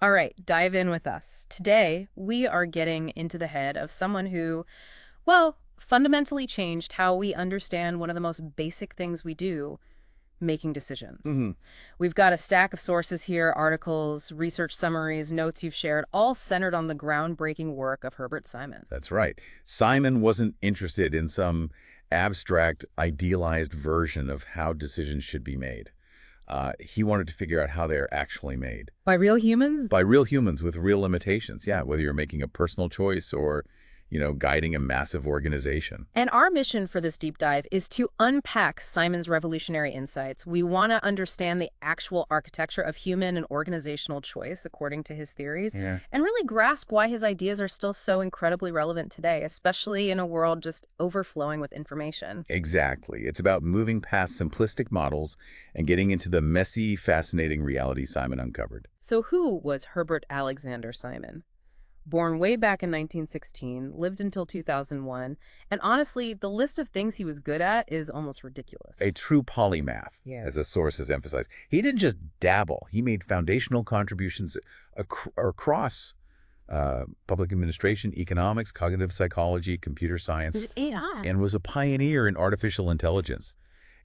All right, dive in with us. Today, we are getting into the head of someone who, well, fundamentally changed how we understand one of the most basic things we do, making decisions. Hmm. We've got a stack of sources here, articles, research summaries, notes you've shared, all centered on the groundbreaking work of Herbert Simon. That's right. Simon wasn't interested in some abstract, idealized version of how decisions should be made. He wanted to figure out how they're actually made By real humans? by real humans with real limitations. Yeah, whether you're making a personal choice or, guiding a massive organization. And our mission for this deep dive is to unpack Simon's revolutionary insights. We want to understand the actual architecture of human and organizational choice, according to his theories, Yeah. and really grasp why his ideas are still so incredibly relevant today, especially in a world just overflowing with information. Exactly. It's about moving past simplistic models and getting into the messy, fascinating reality Simon uncovered. So who was Herbert Alexander Simon? Born way back in 1916, lived until 2001, and honestly, the list of things he was good at is almost ridiculous. A true polymath, Yeah. as the sources emphasize. He didn't just dabble. He made foundational contributions across public administration, economics, cognitive psychology, computer science, AI. and was a pioneer in artificial intelligence.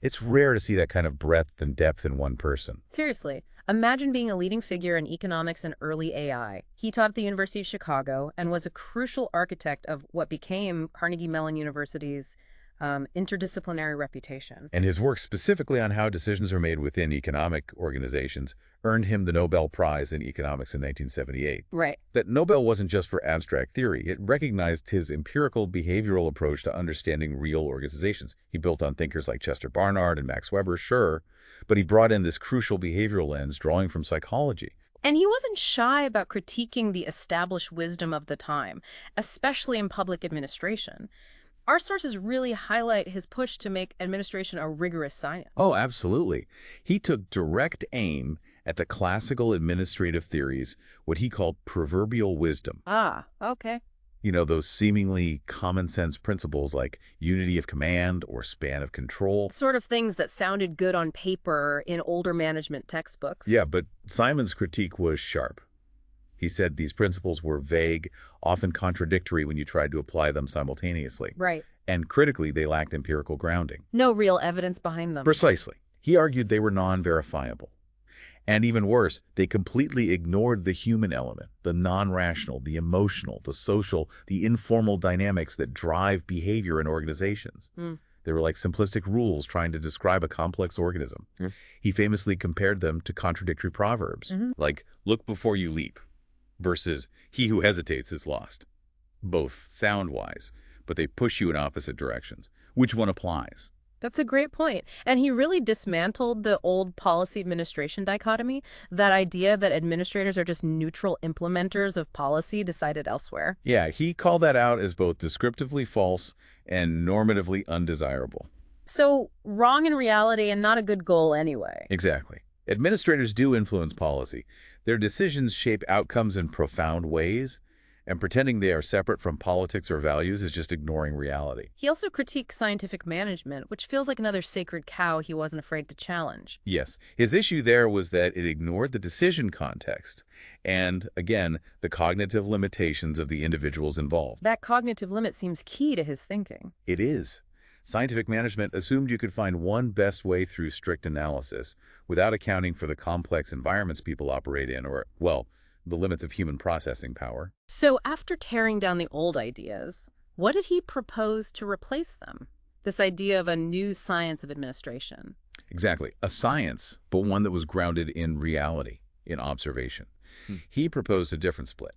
It's rare to see that kind of breadth and depth in one person. Seriously, imagine being a leading figure in economics and early AI. He taught at the University of Chicago and was a crucial architect of what became Carnegie Mellon University's interdisciplinary reputation. And his work specifically on how decisions are made within economic organizations earned him the Nobel Prize in Economics in 1978. Right. That Nobel wasn't just for abstract theory. It recognized his empirical behavioral approach to understanding real organizations. He built on thinkers like Chester Barnard and Max Weber, sure, but he brought in this crucial behavioral lens drawing from psychology. And he wasn't shy about critiquing the established wisdom of the time, especially in public administration. Our sources really highlight his push to make administration a rigorous science. Oh, absolutely. He took direct aim at the classical administrative theories, what he called proverbial wisdom. Ah, okay. Those seemingly common sense principles like unity of command or span of control. Sort of things that sounded good on paper in older management textbooks. Yeah, but Simon's critique was sharp. He said these principles were vague, often contradictory when you tried to apply them simultaneously. Right. And critically, they lacked empirical grounding. No real evidence behind them. Precisely. He argued they were non-verifiable. And even worse, they completely ignored the human element, the non-rational, the emotional, the social, the informal dynamics that drive behavior in organizations. Hmm. They were like simplistic rules trying to describe a complex organism. He famously compared them to contradictory proverbs, like, look before you leap, versus he who hesitates is lost. Both sound wise, but they push you in opposite directions. Which one applies? That's a great point. And he really dismantled the old policy administration dichotomy, that idea that administrators are just neutral implementers of policy decided elsewhere. Yeah, he called that out as both descriptively false and normatively undesirable. So, wrong in reality and not a good goal anyway. Exactly. Administrators do influence policy. Their decisions shape outcomes in profound ways, and pretending they are separate from politics or values is just ignoring reality. He also critiqued scientific management, which feels like another sacred cow he wasn't afraid to challenge. Yes, his issue there was that it ignored the decision context and, again, the cognitive limitations of the individuals involved. That cognitive limit seems key to his thinking. It is. Scientific management assumed you could find one best way through strict analysis without accounting for the complex environments people operate in or, well, the limits of human processing power. So after tearing down the old ideas, what did he propose to replace them? This idea of a new science of administration. Exactly. A science, but one that was grounded in reality, in observation. He proposed a different split,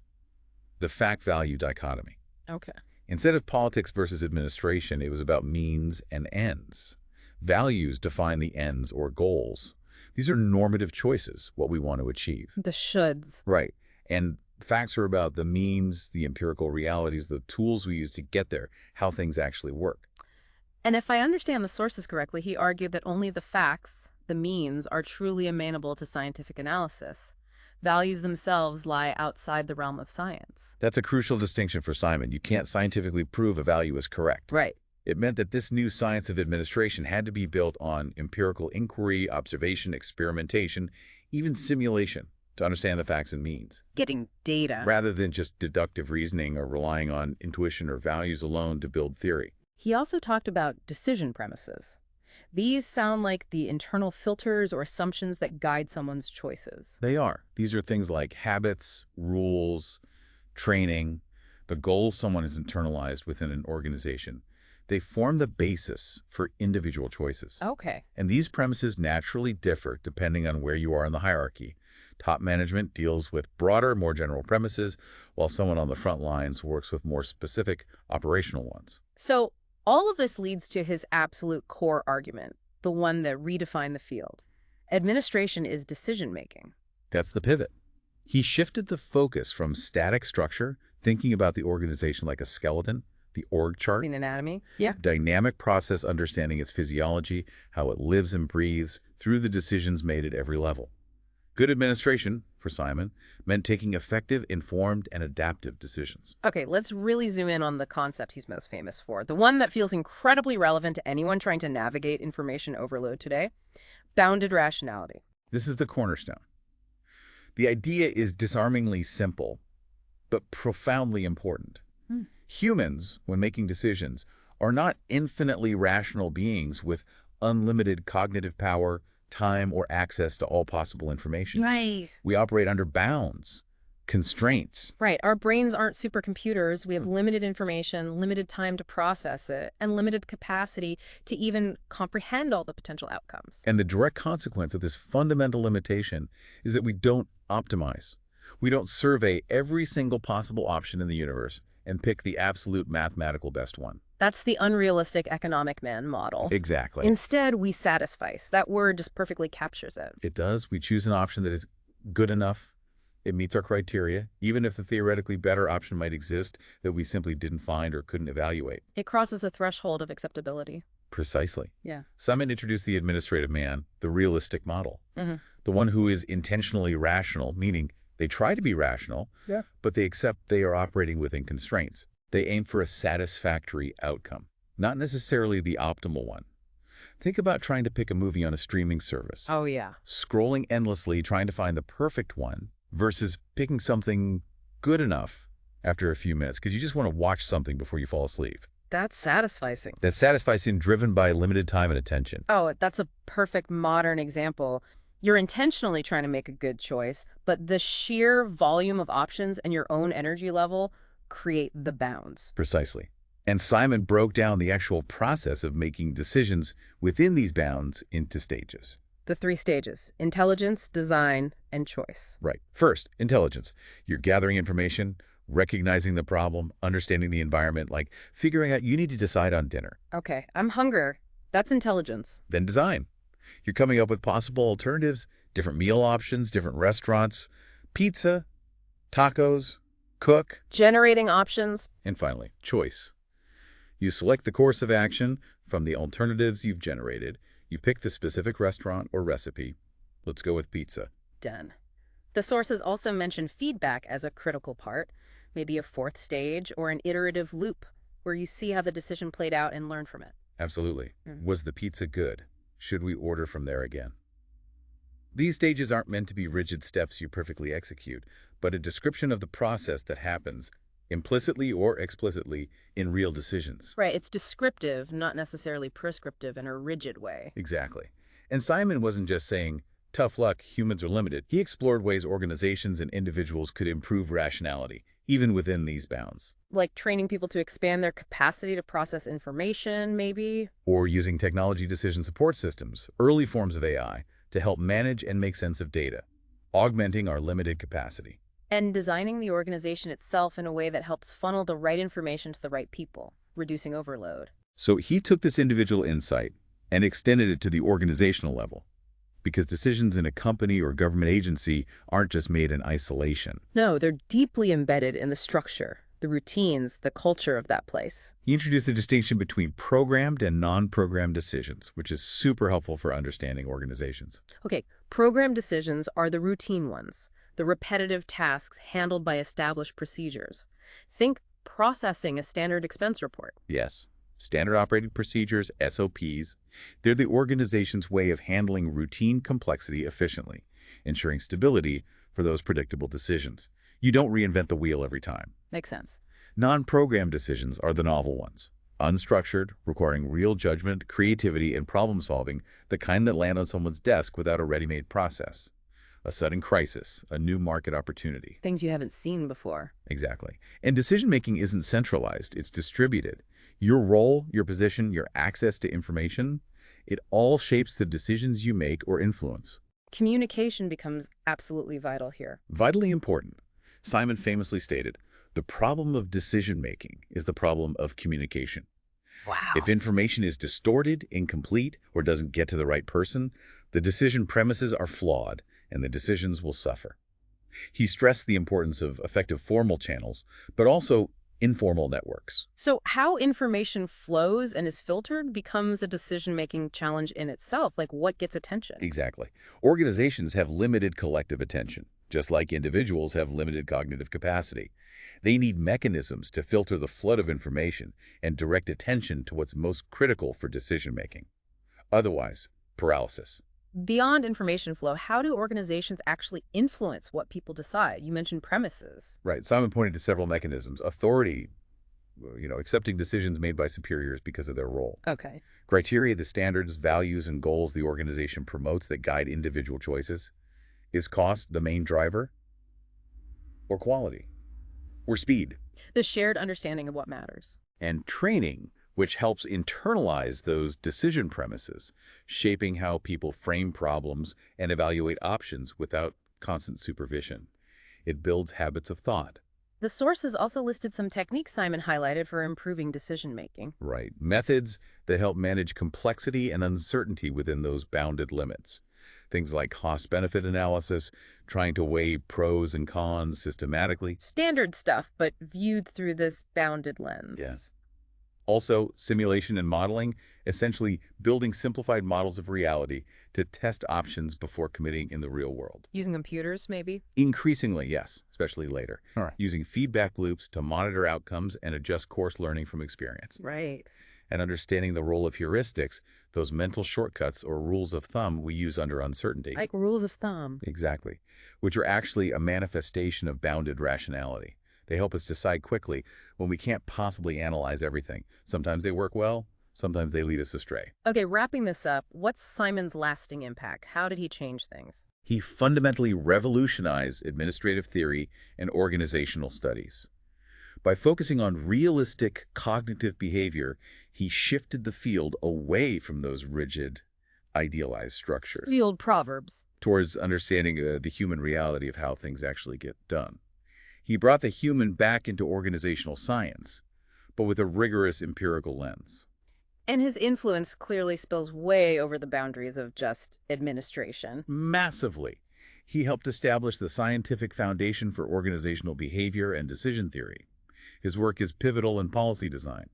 the fact-value dichotomy. Okay. Instead of politics versus administration, it was about means and ends. Values define the ends or goals. These are normative choices, what we want to achieve. The shoulds. Right. And facts are about the means, the empirical realities, the tools we use to get there, how things actually work. And if I understand the sources correctly, he argued that only the facts, the means, are truly amenable to scientific analysis. Values themselves lie outside the realm of science. That's a crucial distinction for Simon. You can't scientifically prove a value is correct. Right. It meant that this new science of administration had to be built on empirical inquiry, observation, experimentation, even simulation. to understand the facts and means, Getting data. rather than just deductive reasoning or relying on intuition or values alone to build theory. He also talked about decision premises. These sound like the internal filters or assumptions that guide someone's choices. They are. These are things like habits, rules, training, the goals someone has internalized within an organization. They form the basis for individual choices. Okay. And these premises naturally differ depending on where you are in the hierarchy. Top management deals with broader, more general premises, while someone on the front lines works with more specific operational ones. So all of this leads to his absolute core argument, the one that redefined the field. Administration is decision-making. That's the pivot. He shifted the focus from static structure, thinking about the organization like a skeleton, the org chart, The anatomy? Yeah. dynamic process understanding its physiology, how it lives and breathes, through the decisions made at every level. Good administration, for Simon, meant taking effective, informed, and adaptive decisions. Okay, let's really zoom in on the concept he's most famous for, the one that feels incredibly relevant to anyone trying to navigate information overload today: bounded rationality. This is the cornerstone. The idea is disarmingly simple, but profoundly important. Humans, when making decisions, are not infinitely rational beings with unlimited cognitive power, time, or access to all possible information. Right. We operate under bounds, constraints. Right. Our brains aren't supercomputers. We have limited information, limited time to process it, and limited capacity to even comprehend all the potential outcomes. And the direct consequence of this fundamental limitation is that we don't optimize. We don't survey every single possible option in the universe and pick the absolute mathematical best one. That's the unrealistic economic man model. Exactly. Instead, we satisfice. That word just perfectly captures it. It does. We choose an option that is good enough. It meets our criteria, even if the theoretically better option might exist that we simply didn't find or couldn't evaluate. It crosses a threshold of acceptability. Precisely. Yeah. Simon introduced the administrative man, the realistic model, Mm-hmm. the one who is intentionally rational, meaning they try to be rational, but they accept they are operating within constraints. They aim for a satisfactory outcome, not necessarily the optimal one. Think about trying to pick a movie on a streaming service. Oh, yeah. Scrolling endlessly trying to find the perfect one versus picking something good enough after a few minutes because you just want to watch something before you fall asleep. That's satisficing. That's satisficing, driven by limited time and attention. Oh, that's a perfect modern example. You're intentionally trying to make a good choice, but the sheer volume of options and your own energy level create the bounds. Precisely. And Simon broke down the actual process of making decisions within these bounds into stages. The 3 stages: intelligence, design, and choice. Right. First, intelligence. You're gathering information, recognizing the problem, understanding the environment, like figuring out you need to decide on dinner. Okay, I'm hunger. That's intelligence. Then design. You're coming up with possible alternatives, different meal options, different restaurants, pizza, tacos, cook. Generating options. And finally, choice. You select the course of action from the alternatives you've generated. You pick the specific restaurant or recipe. Let's go with pizza. Done. The sources also mention feedback as a critical part, maybe a 4th stage or an iterative loop where you see how the decision played out and learn from it. Absolutely. Was the pizza good? Should we order from there again? These stages aren't meant to be rigid steps you perfectly execute, but a description of the process that happens, implicitly or explicitly, in real decisions. Right, it's descriptive, not necessarily prescriptive in a rigid way. Exactly. And Simon wasn't just saying, tough luck, humans are limited. He explored ways organizations and individuals could improve rationality, even within these bounds. Like training people to expand their capacity to process information, maybe? Or using technology decision support systems, early forms of AI, to help manage and make sense of data, augmenting our limited capacity. And designing the organization itself in a way that helps funnel the right information to the right people, reducing overload. So he took this individual insight and extended it to the organizational level, because decisions in a company or government agency aren't just made in isolation. No, they're deeply embedded in the structure, the routines, the culture of that place. He introduced the distinction between programmed and non-programmed decisions, which is super helpful for understanding organizations. Okay, programmed decisions are the routine ones, the repetitive tasks handled by established procedures. Think processing a standard expense report. Yes. Standard operating procedures, SOPs, they're the organization's way of handling routine complexity efficiently, ensuring stability for those predictable decisions. You don't reinvent the wheel every time. Makes sense. Non-programmed decisions are the novel ones. Unstructured, requiring real judgment, creativity, and problem-solving, the kind that land on someone's desk without a ready-made process. A sudden crisis, a new market opportunity. Things you haven't seen before. Exactly. And decision-making isn't centralized, it's distributed. Your role, your position, your access to information, it all shapes the decisions you make or influence. Communication becomes absolutely vital here. Vitally important. Simon famously stated, "The problem of decision-making is the problem of communication." Wow. If information is distorted, incomplete, or doesn't get to the right person, the decision premises are flawed, and the decisions will suffer. He stressed the importance of effective formal channels, but also informal networks. So how information flows and is filtered becomes a decision-making challenge in itself. Like, what gets attention? Exactly. Organizations have limited collective attention, just like individuals have limited cognitive capacity. They need mechanisms to filter the flood of information and direct attention to what's most critical for decision-making. Otherwise, paralysis. Beyond information flow, how do organizations actually influence what people decide? You mentioned premises. Right. Simon pointed to several mechanisms. Authority, accepting decisions made by superiors because of their role. Okay. Criteria, the standards, values, and goals the organization promotes that guide individual choices. Is cost the main driver? Or quality? Or speed? The shared understanding of what matters. And training, which helps internalize those decision premises, shaping how people frame problems and evaluate options without constant supervision. It builds habits of thought. The sources also listed some techniques Simon highlighted for improving decision-making. Right. Methods that help manage complexity and uncertainty within those bounded limits. Things like cost-benefit analysis, trying to weigh pros and cons systematically. Standard stuff, but viewed through this bounded lens. Yeah. Also, simulation and modeling, essentially building simplified models of reality to test options before committing in the real world. Using computers, maybe? Increasingly, yes, especially later. All right. Using feedback loops to monitor outcomes and adjust course learning from experience. Right. And understanding the role of heuristics, those mental shortcuts or rules of thumb we use under uncertainty. Like rules of thumb. Exactly. Which are actually a manifestation of bounded rationality. They help us decide quickly when we can't possibly analyze everything. Sometimes they work well, sometimes they lead us astray. Okay, wrapping this up, what's Simon's lasting impact? How did he change things? He fundamentally revolutionized administrative theory and organizational studies. By focusing on realistic cognitive behavior, he shifted the field away from those rigid, idealized structures The old proverbs. towards understanding the human reality of how things actually get done. He brought the human back into organizational science, but with a rigorous empirical lens. And his influence clearly spills way over the boundaries of just administration. Massively. He helped establish the scientific foundation for organizational behavior and decision theory. His work is pivotal in policy design.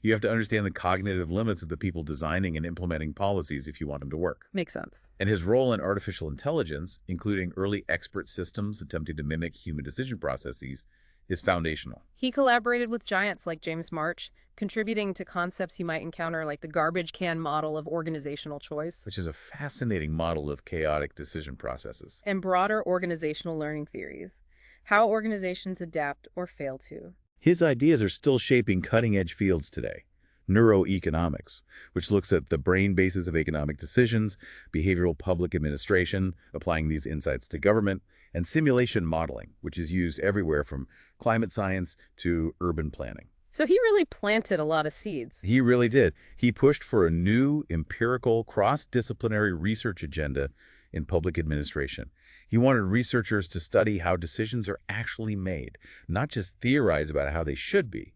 You have to understand the cognitive limits of the people designing and implementing policies if you want them to work. Makes sense. And his role in artificial intelligence, including early expert systems attempting to mimic human decision processes, is foundational. He collaborated with giants like James March, contributing to concepts you might encounter like the garbage can model of organizational choice Which is a fascinating model of chaotic decision processes. and broader organizational learning theories, how organizations adapt or fail to. His ideas are still shaping cutting-edge fields today. Neuroeconomics, which looks at the brain bases of economic decisions, behavioral public administration, applying these insights to government, and simulation modeling, which is used everywhere from climate science to urban planning. So he really planted a lot of seeds. He really did. He pushed for a new, empirical, cross-disciplinary research agenda in public administration. He wanted researchers to study how decisions are actually made, not just theorize about how they should be,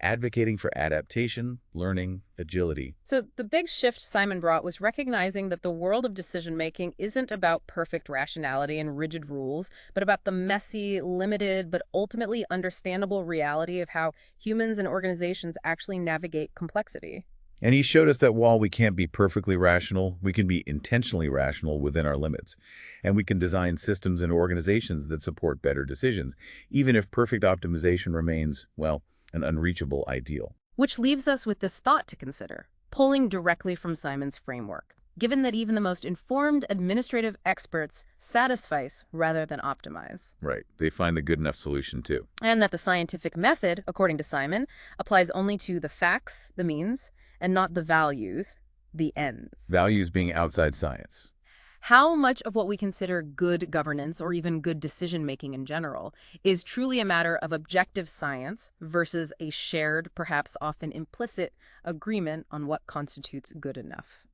advocating for adaptation, learning, agility. So the big shift Simon brought was recognizing that the world of decision-making isn't about perfect rationality and rigid rules, but about the messy, limited, but ultimately understandable reality of how humans and organizations actually navigate complexity. And he showed us that while we can't be perfectly rational, we can be intentionally rational within our limits. And we can design systems and organizations that support better decisions, even if perfect optimization remains, well, an unreachable ideal. Which leaves us with this thought to consider, pulling directly from Simon's framework. given that even the most informed administrative experts satisfice rather than optimize. Right. They find the good enough solution, too. And that the scientific method, according to Simon, applies only to the facts, the means, and not the values, the ends. Values being outside science. How much of what we consider good governance or even good decision-making in general is truly a matter of objective science versus a shared, perhaps often implicit, agreement on what constitutes good enough?